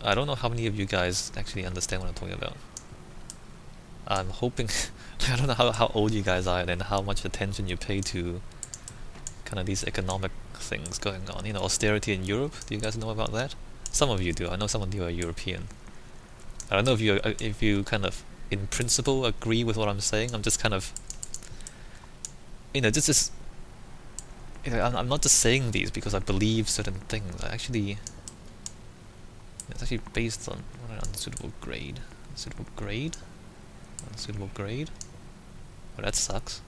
I don't know how many of you guys actually understand what I'm talking about. I'm hoping I don't know how old you guys are and how much attention you pay to kind of these economic things going on. You know, austerity in Europe. Do you guys know about that? Some of you do. I know some of you are European. I don't know if you kind of in principle agree with what I'm saying. I'm just kind of, this is, I'm not just saying these because I believe certain things. It's actually based on what an unsuitable grade. Unsuitable grade? Unsuitable grade? Oh, that sucks.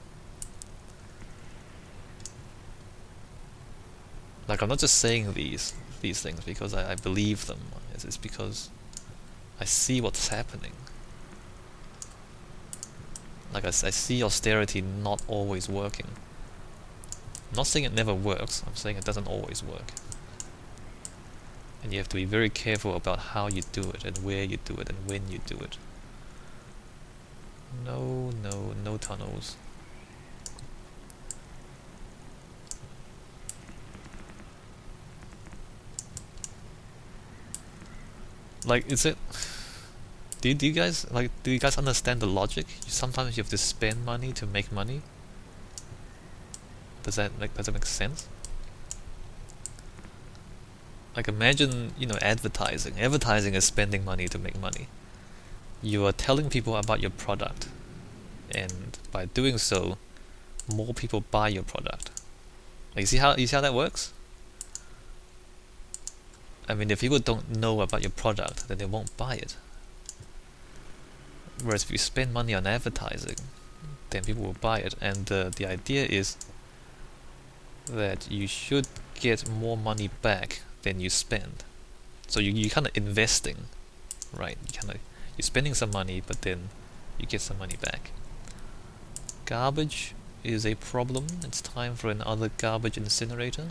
Like, I'm not just saying these things because I believe them. It's because I see what's happening. Like, I see austerity not always working. I'm not saying it never works, I'm saying it doesn't always work. And you have to be very careful about how you do it, and where you do it, and when you do it. No tunnels. Like, is it... Do you guys understand the logic? Sometimes you have to spend money to make money. Does that make sense? Like, imagine, advertising. Advertising is spending money to make money. You are telling people about your product, and by doing so, more people buy your product. Like, you see how that works? I mean, if people don't know about your product, then they won't buy it. Whereas if you spend money on advertising, then people will buy it. And the idea is that you should get more money back than you spend. So you kind of investing, right? You're spending some money, but then you get some money back. Garbage is a problem. It's time for another garbage incinerator,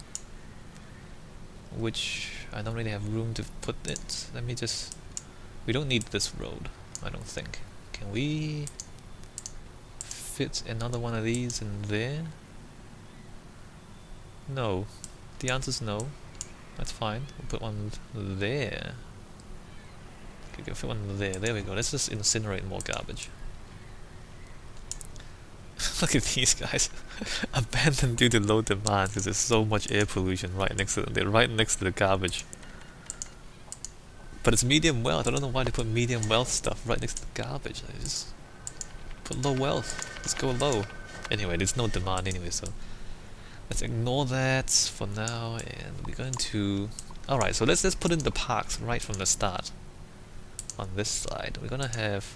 which I don't really have room to put it. We don't need this road, I don't think. Can we fit another one of these in there? No. The answer's no. That's fine. We'll put one there. Okay, go fit one there. There we go. Let's just incinerate more garbage. Look at these guys. Abandoned due to low demand because there's so much air pollution right next to them. They're right next to the garbage. But it's medium wealth. I don't know why they put medium wealth stuff right next to the garbage. They just put low wealth. Let's go low. Anyway, there's no demand anyway, so let's ignore that for now, and we're going to... Alright, so let's put in the parks right from the start. On this side, we're gonna have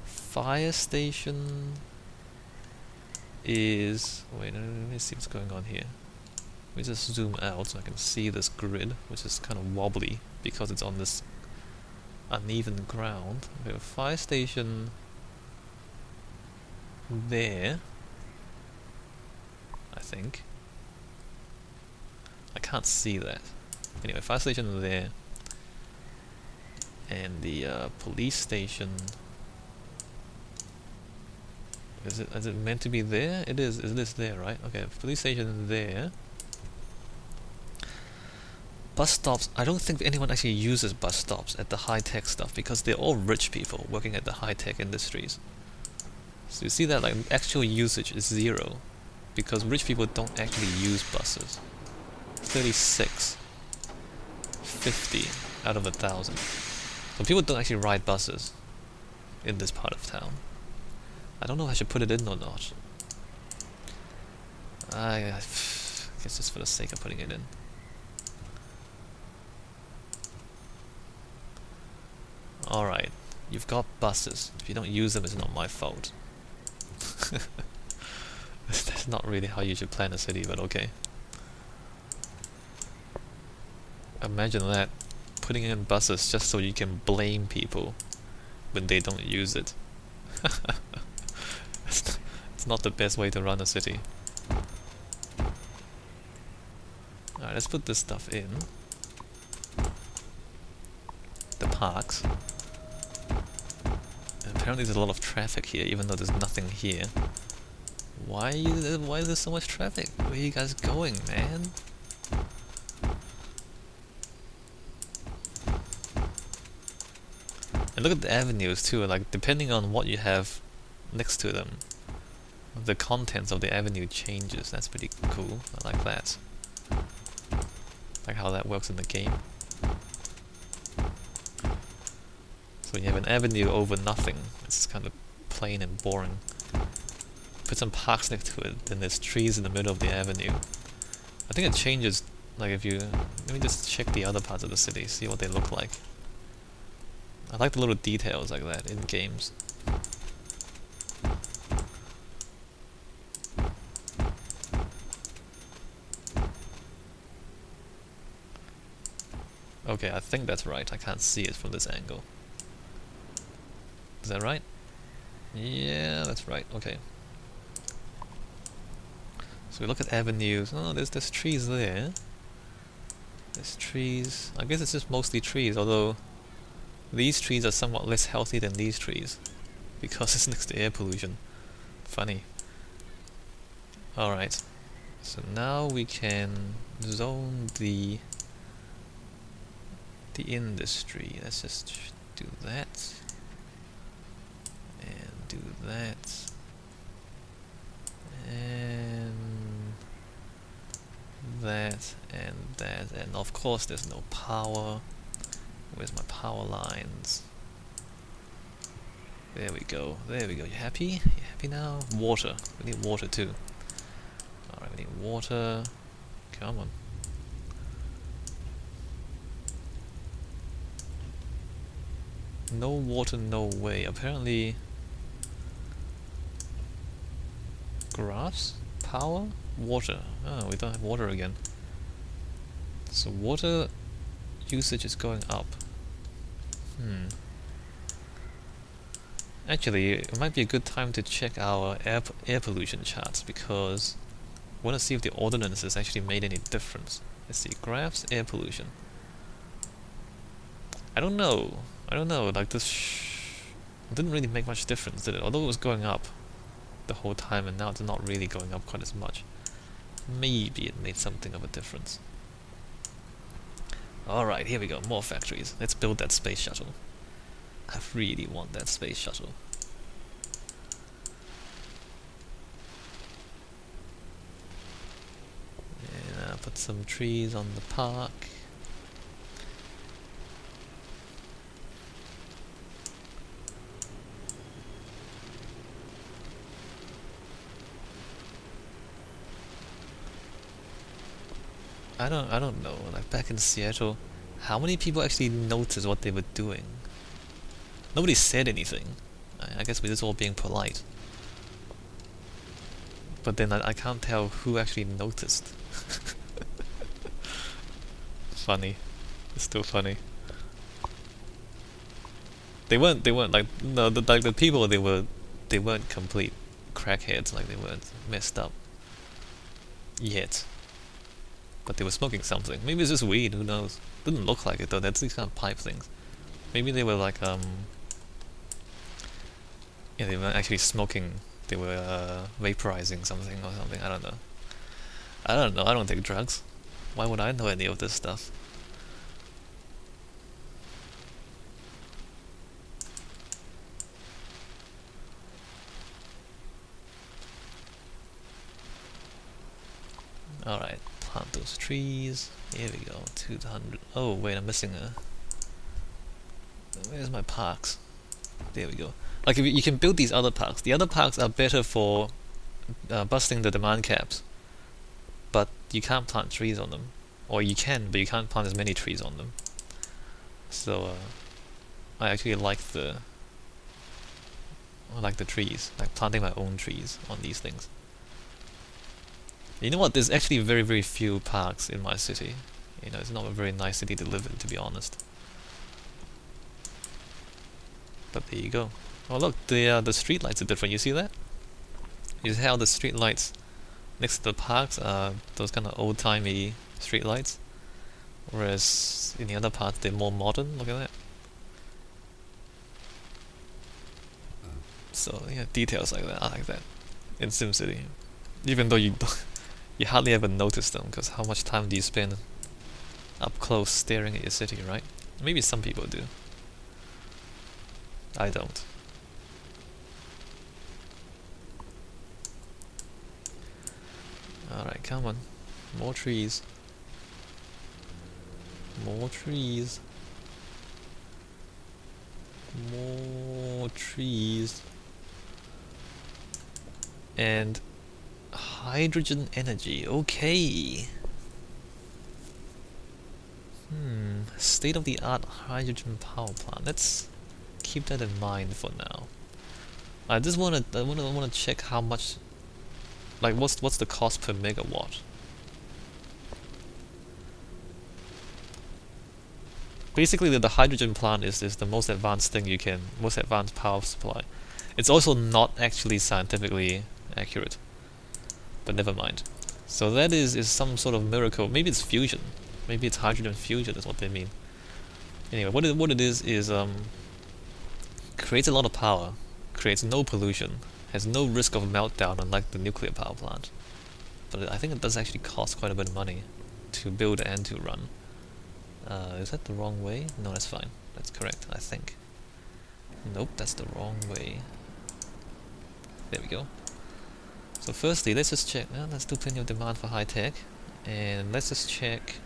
fire station is... Wait, let me see what's going on here. Let me just zoom out so I can see this grid, which is kind of wobbly because it's on this uneven ground. We have a fire station there, I think. I can't see that. Anyway, fire station there. And the police station... Is it meant to be there? It is. It is there, right? Okay, police station there. Bus stops. I don't think anyone actually uses bus stops at the high-tech stuff because they're all rich people working at the high-tech industries. So you see that like actual usage is 0 because rich people don't actually use buses. 36, 50 out of 1,000. So people don't actually ride buses in this part of town. I don't know if I should put it in or not. I guess just for the sake of putting it in. Alright, you've got buses. If you don't use them, it's not my fault. That's not really how you should plan a city, but okay. Imagine that. Putting in buses just so you can blame people when they don't use it. It's not the best way to run a city. Alright, let's put this stuff in. The parks. And apparently there's a lot of traffic here, even though there's nothing here. Why is there so much traffic? Where are you guys going, man? And look at the avenues too, like depending on what you have next to them, the contents of the avenue changes. That's pretty cool. I like that. Like how that works in the game. So you have an avenue over nothing. It's kind of plain and boring. Put some parks next to it, then there's trees in the middle of the avenue. I think it changes, like if you... Let me just check the other parts of the city, see what they look like. I like the little details like that in games. Okay, I think that's right. I can't see it from this angle. Is that right? Yeah, that's right. Okay. So we look at avenues. Oh, there's trees there. There's trees. I guess it's just mostly trees, although these trees are somewhat less healthy than these trees because it's next to air pollution. Funny. Alright. So now we can zone the industry. Let's just do that. And do that. And that and that, and of course there's no power. Where's my power lines? There we go, there we go. You happy? You happy now? Water. We need water too. Alright, we need water. Come on. No water, no way. Apparently... Grass? Power? Water. Oh, we don't have water again. So water usage is going up. Actually, it might be a good time to check our air pollution charts, because I want to see if the ordinance has actually made any difference. Let's see, graphs, air pollution. I don't know, like this didn't really make much difference, did it? Although it was going up the whole time, and now it's not really going up quite as much. Maybe it made something of a difference. Alright, here we go, more factories. Let's build that space shuttle. I really want that space shuttle. And I'll put some trees on the park. I don't know, like back in Seattle, how many people actually noticed what they were doing? Nobody said anything. I guess we're just all being polite. But then I can't tell who actually noticed. Funny. It's still funny. They weren't like, no, the people, they weren't complete crackheads, like they weren't messed up yet. But they were smoking something. Maybe it's just weed, who knows? Didn't look like it though, that's these kind of pipe things. Maybe they were like, yeah, they weren't actually smoking, they were vaporizing something or something, I don't know. I don't take drugs. Why would I know any of this stuff? Alright, plant those trees. Here we go, 200. Oh wait, I'm missing a... Where's my parks? There we go. Like if you can build these other parks. The other parks are better for busting the demand caps, but you can't plant trees on them. Or you can, but you can't plant as many trees on them. So I actually like the trees, like planting my own trees on these things. You know what? There's actually very, very few parks in my city. You know, it's not a very nice city to live in, to be honest. But there you go. Oh look, the street lights are different. You see that? You see how the street lights next to the parks are those kind of old-timey street lights, whereas in the other parts they're more modern. Look at that. So yeah, details like that. I like that in SimCity, even though you hardly ever notice them, because how much time do you spend up close staring at your city, right? Maybe some people do. I don't. Alright, come on. More trees. More trees. More trees. And hydrogen energy. Okay. State-of-the-art hydrogen power plant. Let's keep that in mind for now. I just wanna check how much, like what's the cost per megawatt. Basically, the hydrogen plant is the most advanced thing you can, most advanced power supply. It's also not actually scientifically accurate, but never mind. So that is some sort of miracle. Maybe it's fusion. Maybe it's hydrogen fusion is what they mean. Anyway, what it is creates a lot of power, creates no pollution, has no risk of meltdown unlike the nuclear power plant. But I think it does actually cost quite a bit of money to build and to run. Is that the wrong way? No, that's fine. That's correct, I think. Nope, that's the wrong way. There we go. So firstly, let's just check. There's still plenty of demand for high tech, and let's just check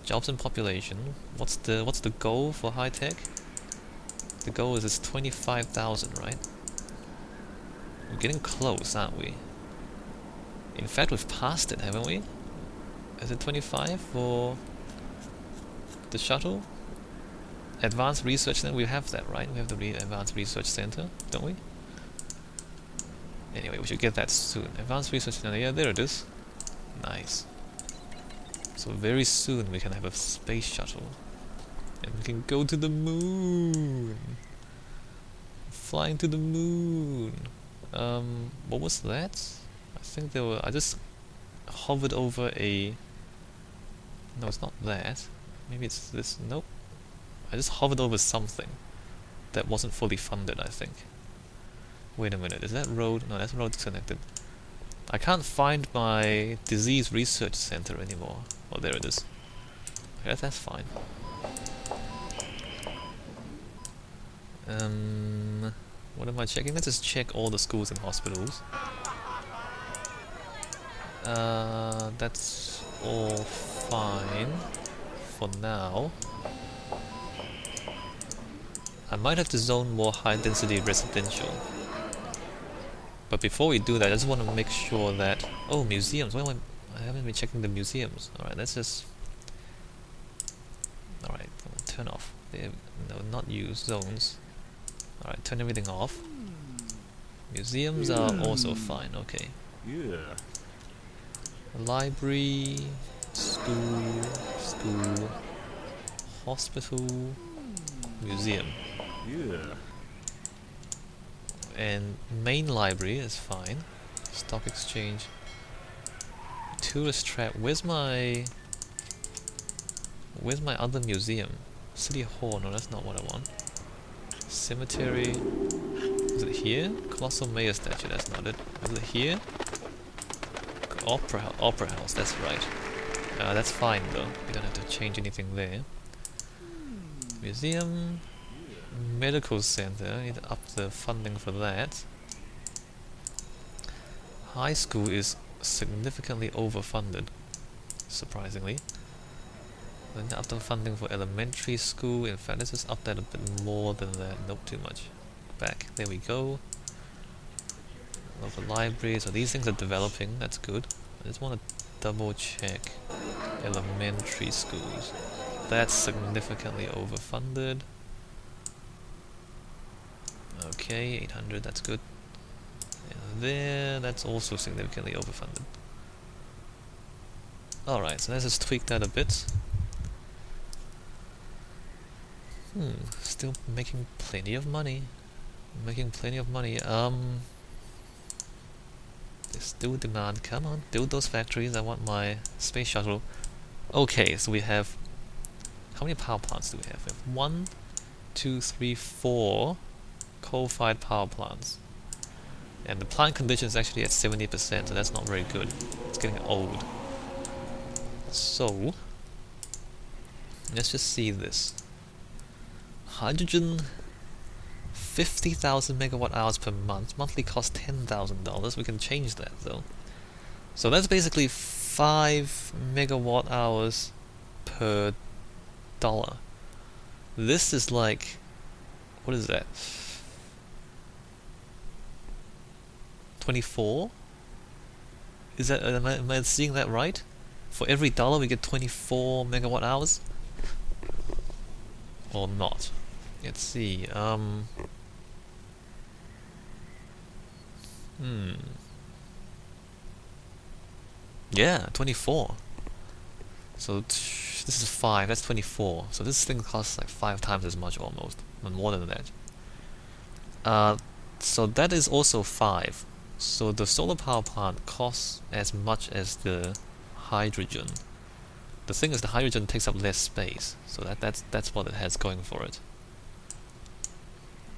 jobs and population. What's the goal for high tech? The goal is 25,000, right? We're getting close, aren't we? In fact, we've passed it, haven't we? Is it 25 for the shuttle? Advanced Research Center, we have that, right? We have the Advanced Research Center, don't we? Anyway, we should get that soon. Advanced Research Center, yeah, there it is. Nice. So very soon we can have a space shuttle. And we can go to the moon! Flying to the moon! What was that? I think there were... I just hovered over a... No, it's not that. Maybe it's this... Nope. I just hovered over something that wasn't fully funded, I think. Wait a minute, is that road? No, that road disconnected. I can't find my disease research center anymore. Oh, there it is. Okay, that's fine. What am I checking? Let's just check all the schools and hospitals. That's all fine for now. I might have to zone more high density residential. But before we do that, I just want to make sure that... Oh, museums! Why am I haven't been checking the museums. Alright, let's just... Alright, turn off. No, not use zones. Alright, turn everything off. Museums are also fine, okay. Yeah. Library, school, hospital, museum. Yeah. And main library is fine. Stock exchange. Tourist trap. Where's my other museum? City Hall. No, that's not what I want. Cemetery. Is it here? Colossal Mayor statue. That's not it. Is it here? Opera House. That's right. That's fine though. We don't have to change anything there. Museum. Medical center. I need to up the funding for that. High school is significantly overfunded, surprisingly. Then up the funding for elementary school. In fact, let's just up that a bit more than that. Nope, too much. Back. There we go. Local libraries. So these things are developing. That's good. I just want to double check elementary schools. That's significantly overfunded. Okay, 800. That's good. And there, that's also significantly overfunded. Alright, so let's just tweak that a bit. Still making plenty of money. Making plenty of money. There's still demand. Come on, build those factories. I want my space shuttle. Okay, so we have... How many power plants do we have? We have 1, 2, 3, 4 coal-fired power plants. And the plant condition is actually at 70%, so that's not very good. It's getting old. So, let's just see this. Hydrogen 50,000 megawatt hours per month. Monthly cost $10,000. We can change that though. So that's basically 5 megawatt hours per dollar. This is like, what is that? 24? Is that, am I seeing that right? For every dollar we get 24 megawatt hours? Or not? Let's see, yeah, 24. So this is 5, that's 24. So this thing costs like 5 times as much almost, and more than that. So that is also 5. So the solar power plant costs as much as the hydrogen. The thing is, the hydrogen takes up less space, so that's what it has going for it.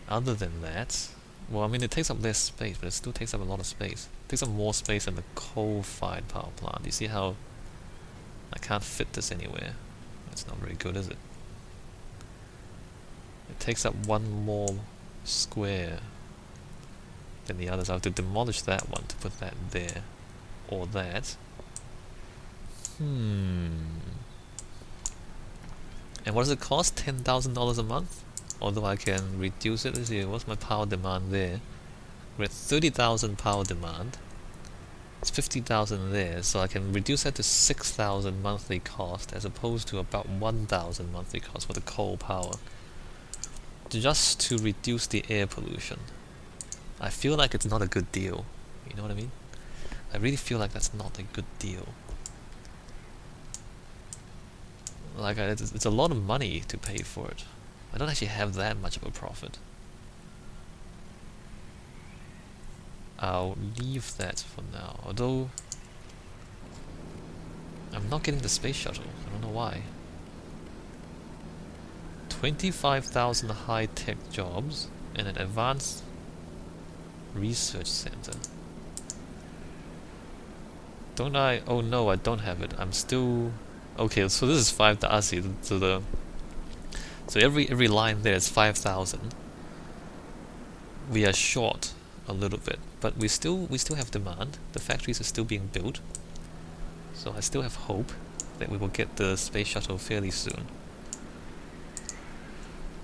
Other than that, well, I mean, it takes up less space, but it still takes up a lot of space. It takes up more space than the coal-fired power plant. You see how I can't fit this anywhere? That's not very good, is it? It takes up one more square than the others. I have to demolish that one to put that there, or that. And what does it cost? $10,000 a month? Although I can reduce it. Let's see, what's my power demand there? We're at 30,000 power demand. It's 50,000 there, so I can reduce that to 6,000 monthly cost as opposed to about 1,000 monthly cost for the coal power. Just to reduce the air pollution. I feel like it's not a good deal. You know what I mean? I really feel like that's not a good deal. Like, it's a lot of money to pay for it. I don't actually have that much of a profit. I'll leave that for now, although I'm not getting the space shuttle. I don't know why. 25,000 high-tech jobs and an advanced research center. Don't I? Oh no, I don't have it. I'm still... Okay, so this is 5,000. So every line there is 5,000. We are short a little bit, but we still have demand. The factories are still being built, so I still have hope that we will get the space shuttle fairly soon.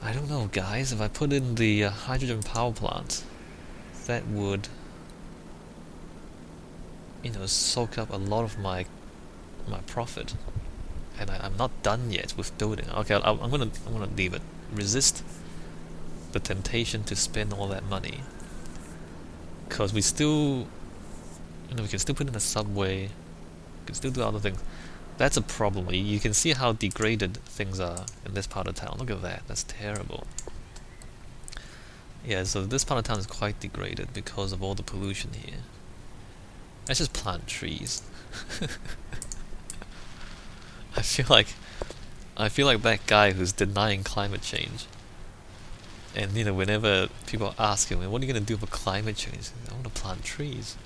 I don't know, guys. If I put in the hydrogen power plant, that would, soak up a lot of my profit. And I'm not done yet with building. Okay, I'm gonna leave it. Resist the temptation to spend all that money, because we still, we can still put in a subway. We can still do other things. That's a problem. You can see how degraded things are in this part of town. Look at that. That's terrible. Yeah, so this part of town is quite degraded because of all the pollution here. Let's just plant trees. I feel like that guy who's denying climate change. And whenever people ask him, what are you gonna do for climate change? I want to plant trees.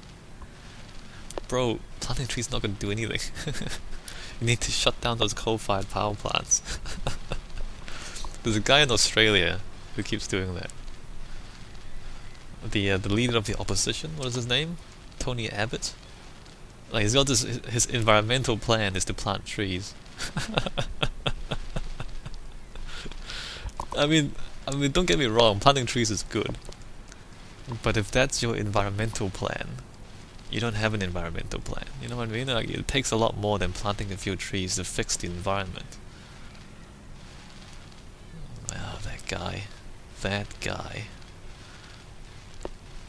Bro, planting trees is not gonna do anything. You need to shut down those coal-fired power plants. There's a guy in Australia who keeps doing that. The leader of the opposition, what is his name? Tony Abbott? Like, he's got this, his environmental plan is to plant trees. I mean, don't get me wrong, planting trees is good. But if that's your environmental plan, you don't have an environmental plan. You know what I mean? Like, it takes a lot more than planting a few trees to fix the environment. Wow, that guy. That guy.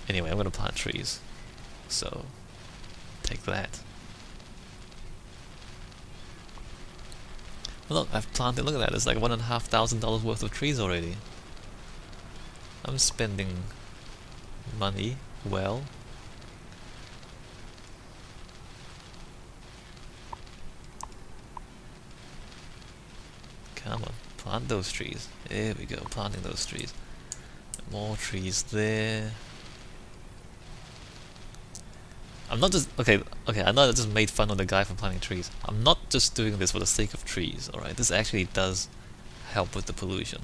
Anyway, I'm gonna plant trees. So, take that. Look, I've planted, look at that, it's like $1,500 worth of trees already. I'm spending money well. Come on, plant those trees. There we go, planting those trees. More trees there. I'm not just, okay, I know I just made fun of the guy for planting trees. I'm not just doing this for the sake of trees, alright? This actually does help with the pollution.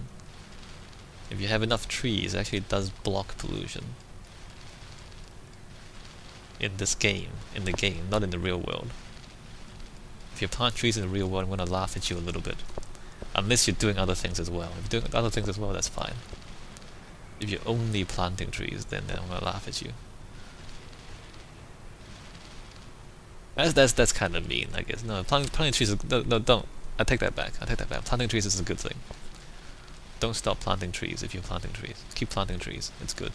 If you have enough trees, it actually does block pollution. In this game, not in the real world. If you plant trees in the real world, I'm gonna laugh at you a little bit. Unless you're doing other things as well. If you're doing other things as well, that's fine. If you're only planting trees, then I'm gonna laugh at you. That's kind of mean, I guess. No, planting trees is no, don't. I take that back. Planting trees is a good thing. Don't stop planting trees if you're planting trees. Keep planting trees. It's good.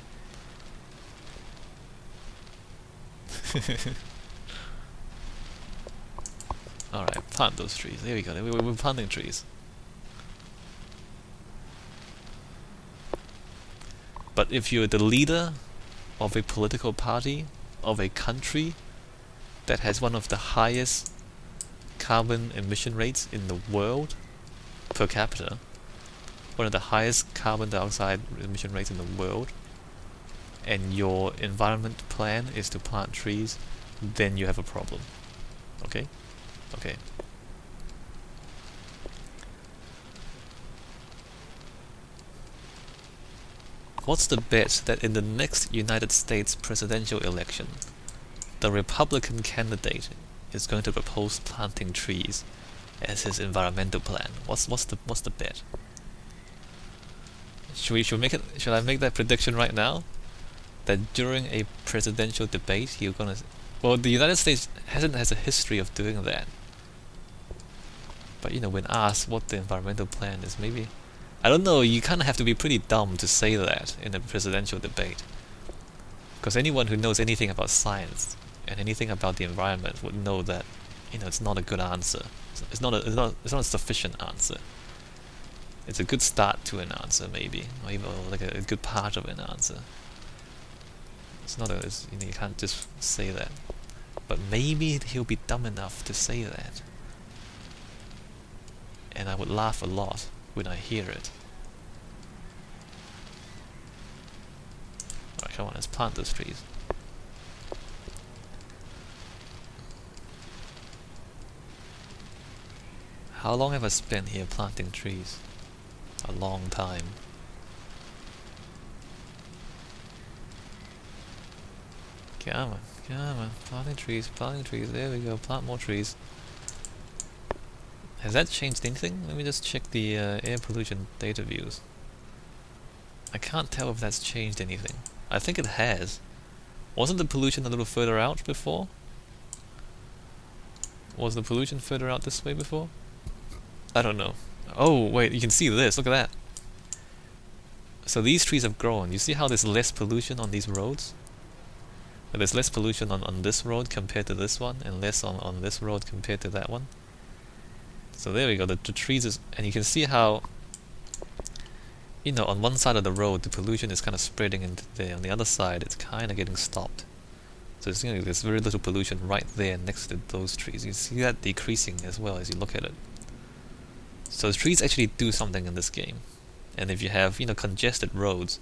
Alright, plant those trees. There we go. We're planting trees. But if you're the leader of a political party, of a country that has one of the highest carbon emission rates in the world per capita, one of the highest carbon dioxide emission rates in the world, and your environment plan is to plant trees, then you have a problem. Okay? Okay. What's the bet that in the next United States presidential election, the Republican candidate is going to propose planting trees as his environmental plan? What's the bet? Should I make that prediction right now? That during a presidential debate, you're gonna... Well, the United States has a history of doing that. But when asked what the environmental plan is, maybe... I don't know, you kind of have to be pretty dumb to say that in a presidential debate. Because anyone who knows anything about science and anything about the environment would know that, it's not a good answer. It's not a sufficient answer. It's a good start to an answer, maybe, or even like a good part of an answer. You can't just say that. But maybe he'll be dumb enough to say that. And I would laugh a lot when I hear it. Alright, come on, let's plant those trees. How long have I spent here planting trees? A long time. Come on, planting trees, there we go, plant more trees. Has that changed anything? Let me just check the air pollution data views. I can't tell if that's changed anything. I think it has. Wasn't the pollution a little further out before? Was the pollution further out this way before? I don't know. Oh, wait, you can see this, look at that. So these trees have grown. You see how there's less pollution on these roads? There's less pollution on this road compared to this one, and less on this road compared to that one. So there we go, the trees is... And you can see how, on one side of the road, the pollution is kind of spreading into there. On the other side, it's kind of getting stopped. So it's, there's very little pollution right there next to those trees. You see that decreasing as well as you look at it. So trees actually do something in this game. And if you have, congested roads,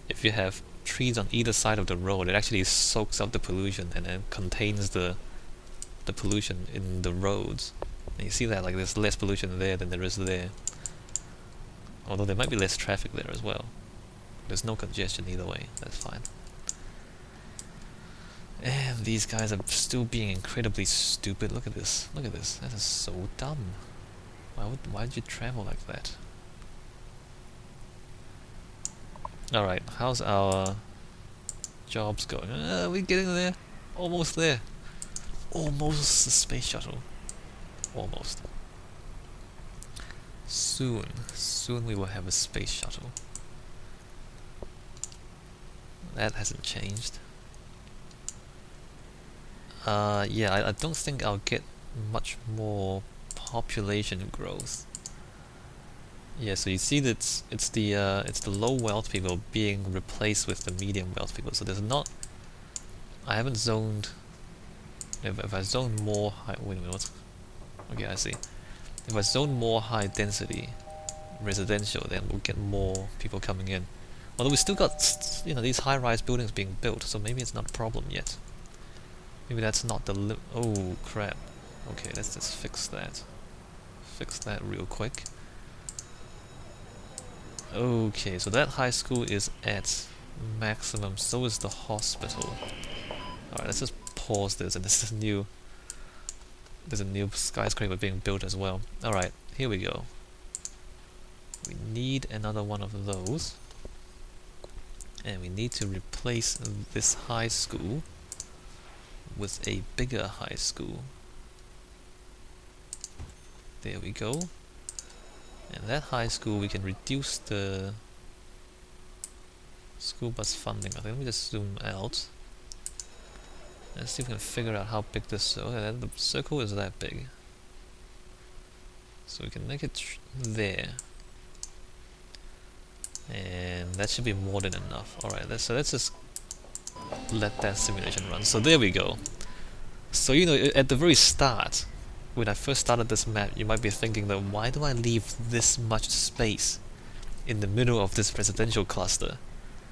if you have trees on either side of the road, it actually soaks up the pollution and then contains the pollution in the roads. And you see that, like, there's less pollution there than there is there. Although there might be less traffic there as well. There's no congestion either way, that's fine. And these guys are still being incredibly stupid. Look at this, that is so dumb. Why'd you travel like that? Alright, how's our jobs going? Are we getting there? Almost there. Almost the space shuttle. Almost. Soon we will have a space shuttle. That hasn't changed. Yeah, I don't think I'll get much more population growth. Yeah, so you see that it's the low wealth people being replaced with the medium wealth people. So there's not... I haven't zoned... If I zone more high... Wait a minute, what's... Okay, I see. If I zone more high density residential, then we'll get more people coming in. Although we still got, these high-rise buildings being built, so maybe it's not a problem yet. Maybe that's not the oh, crap. Okay, let's just fix that. Fix that real quick. Okay, so that high school is at maximum, so is the hospital. Alright, let's just pause this, and there's a new skyscraper being built as well. Alright, here we go. We need another one of those. And we need to replace this high school with a bigger high school. There we go. And that high school, we can reduce the school bus funding. I think let me just zoom out. Let's see if we can figure out how big this. Okay, the circle is that big, so we can make it there, and that should be more than enough. All right, so let's just let that simulation run. So there we go. So at the very start, when I first started this map, you might be thinking that why do I leave this much space in the middle of this residential cluster?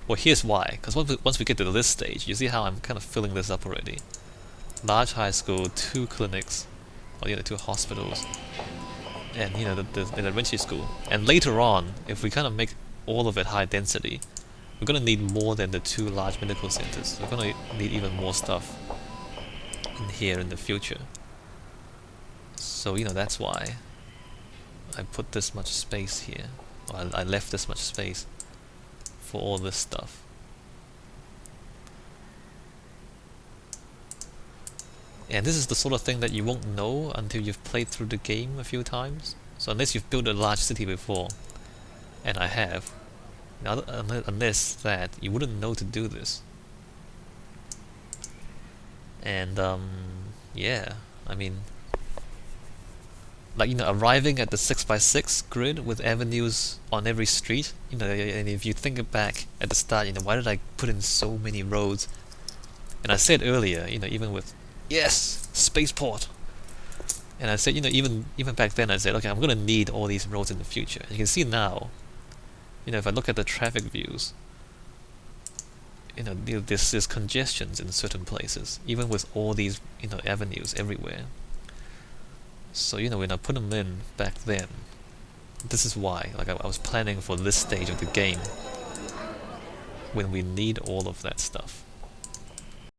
Well, here's why. Because once we get to this stage, you see how I'm kind of filling this up already. Large high school, 2 clinics, or 2 hospitals, and the elementary school. And later on, if we kind of make all of it high density, we're gonna need more than the 2 large medical centers. We're gonna need even more stuff in here in the future. So that's why I put this much space here, or I left this much space for all this stuff. And this is the sort of thing that you won't know until you've played through the game a few times. So unless you've built a large city before, and I have, unless that, you wouldn't know to do this. And yeah, I mean, like arriving at the 6x6 grid with avenues on every street, and if you think back at the start, why did I put in so many roads? And I said earlier, even with yes, spaceport, and I said, even back then, I said, okay, I'm gonna need all these roads in the future. And you can see now, if I look at the traffic views, there's congestions in certain places, even with all these avenues everywhere. So when I put them in back then, this is why. Like I was planning for this stage of the game when we need all of that stuff.